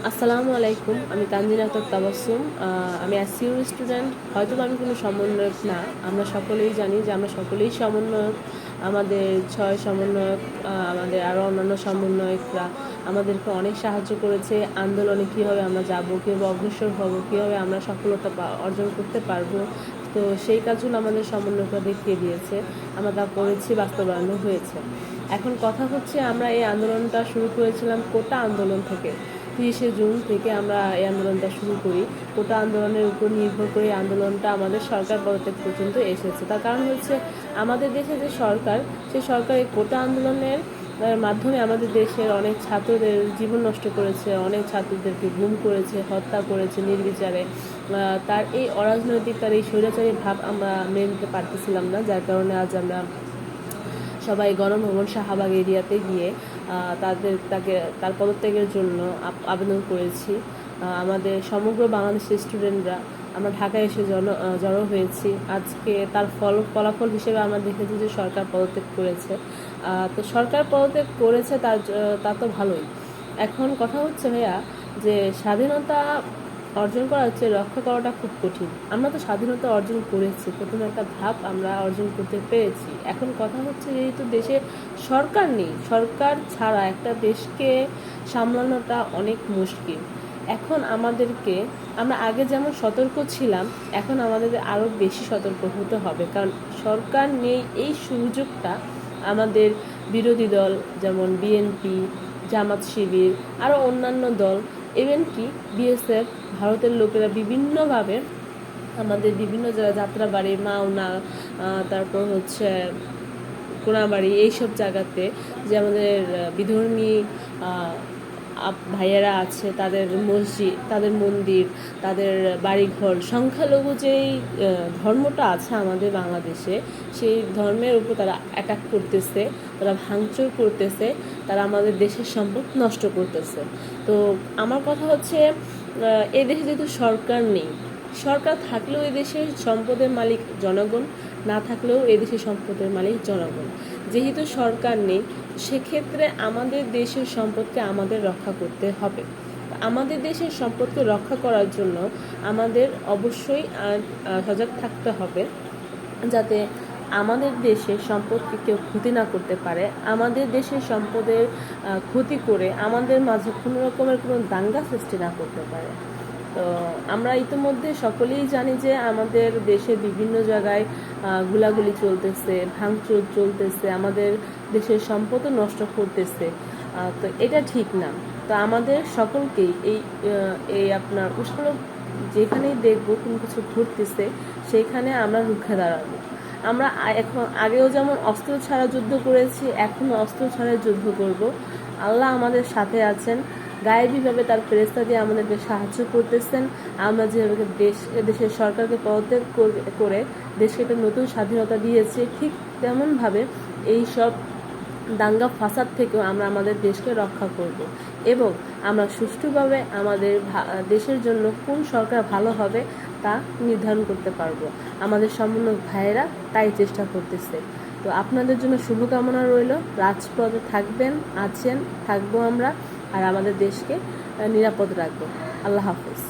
আসসালামু আলাইকুম। আমি তানজিনা আক্তার তাবাসসুম। আমি এসসিউর স্টুডেন্ট। হয়তো আমি কোনো সমন্বয়ক না। আমরা সকলেই জানি যে আমরা সকলেই সমন্বয়ক। আমাদের ৬ সমন্বয়ক, আমাদের আরও অন্যান্য সমন্বয়করা আমাদেরকে অনেক সাহায্য করেছে। আন্দোলনে কীভাবে আমরা যাব, কীভাবে অগ্রসর হব, কীভাবে আমরা সফলতা অর্জন করতে পারবো। তো সেই কাজগুলো আমাদের সমন্বয়করা দেখিয়ে দিয়েছে। আমরা তা করেছি, বাস্তবায়নও হয়েছে। এখন কথা হচ্ছে, আমরা এই আন্দোলনটা শুরু করেছিলাম কোটা আন্দোলন থেকে। ৩০শে জুন থেকে আমরা এই আন্দোলনটা শুরু করি। কোটা আন্দোলনের উপর নির্ভর করে এই আন্দোলনটা আমাদের সরকার পদত্যাগ পর্যন্ত এসেছে। তার কারণ হচ্ছে, আমাদের দেশে যে সরকার, সেই সরকার এই কোটা আন্দোলনের মাধ্যমে আমাদের দেশের অনেক ছাত্রদের জীবন নষ্ট করেছে, অনেক ছাত্রদেরকে গুম করেছে, হত্যা করেছে নির্বিচারে। তার এই অরাজনৈতিক, তার এই স্বৈরাচারী ভাব আমরা মেনে নিতে পারতেছিলাম না, যার কারণে আজ আমরা সবাই গণভবন শাহবাগ এরিয়াতে গিয়ে তার পদত্যাগের জন্য আবেদন করেছি। আমাদের সমগ্র বাংলাদেশের স্টুডেন্টরা আমরা ঢাকায় এসে জড়ো হয়েছি। আজকে তার ফলাফল হিসেবে আমরা দেখেছি যে সরকার পদত্যাগ করেছে। তো সরকার পদত্যাগ করেছে, তা তো ভালোই। এখন কথা হচ্ছে ভাইয়া, যে স্বাধীনতা অর্জন করা হচ্ছে, রক্ষা করাটা খুব কঠিন। আমরা তো স্বাধীনতা অর্জন করেছি, প্রথম একটা ধাপ আমরা অর্জন করতে পেরেছি। এখন কথা হচ্ছে, যেহেতু দেশে সরকার নেই, সরকার ছাড়া একটা দেশকে সামলানোটা অনেক মুশকিল। এখন আমরা আগে যেমন সতর্ক ছিলাম, এখন আমাদের আরও বেশি সতর্ক হতে হবে। কারণ সরকার নেই, এই সুযোগটা আমাদের বিরোধী দল যেমন বিএনপি, জামাত শিবির, আরও অন্যান্য দল, ইভেন কি বিএসএফ, ভারতের লোকেরা বিভিন্নভাবে আমাদের বিভিন্ন জায়গায় যাত্রাবাড়ি, মাওনা, তারপর হচ্ছে কোনাবাড়ি, এইসব জায়গাতে যে আমাদের বিধর্মী ভাইয়েরা আছে, তাদের মসজিদ, তাদের মন্দির, তাদের বাড়িঘর, সংখ্যালঘু যেই ধর্মটা আছে আমাদের বাংলাদেশে, সেই ধর্মের উপর তারা অ্যাটাক করতেছে, তারা ভাঙচুর করতেছে, তারা আমাদের দেশের সম্পদ নষ্ট করতেছে। তো আমার কথা হচ্ছে, এই দেশে যেহেতু সরকার নেই, সরকার থাকলেও এই দেশের সম্পদের মালিক জনগণ, না থাকলেও এই দেশের সম্পদের মালিক জনগণ। যেহেতু সরকার নেই, সেক্ষেত্রে আমাদের দেশের সম্পদকে আমাদের রক্ষা করতে হবে। আমাদের দেশের সম্পদকে রক্ষা করার জন্য আমাদের অবশ্যই সজাগ থাকতে হবে, যাতে আমাদের দেশের সম্পদকে কেউ ক্ষতি না করতে পারে। আমাদের দেশের সম্পদের ক্ষতি করে আমাদের মাঝে কোনো রকমের কোনো দাঙ্গা সৃষ্টি না করতে পারে। তো আমরা ইতিমধ্যে সকলেই জানি যে আমাদের দেশে বিভিন্ন জায়গায় গুলাগুলি চলতেছে, ভাঙচুর চলতেছে, আমাদের দেশের সম্পদও নষ্ট করতেছে। তো এটা ঠিক না। তো আমাদের সকলকেই এই আপনার উষ্ণ, যেখানেই দেখবো কোনো কিছু ঘটতেছে, সেইখানে আমরা রুখে দাঁড়াবো। আমরা এখন আগেও যেমন অস্ত্র ছাড়া যুদ্ধ করেছি, এখনও অস্ত্র ছাড়াই যুদ্ধ করব। আল্লাহ আমাদের সাথে আছেন, গায়েবীভাবে তার ফেরেশতা দিয়ে আমাদেরকে সাহায্য করতেছেন। আমরা যেভাবে দেশের সরকারকে পদত্যাগ করে দেশকে একটা নতুন স্বাধীনতা দিয়েছি, ঠিক তেমনভাবে এই সব দাঙ্গা ফাসাদ থেকেও আমরা আমাদের দেশকে রক্ষা করব এবং আমরা সুষ্ঠুভাবে আমাদের দেশের জন্য কোন সরকার ভালো হবে তা নির্ধারণ করতে পারবো। আমাদের সম্পূর্ণ ভাইয়েরা তাই চেষ্টা করতেছে। তো আপনাদের জন্য শুভকামনা রইল। রাজপথে থাকবো আমরা, আর আমাদের দেশকে নিরাপদ রাখবো। আল্লাহ হাফেজ।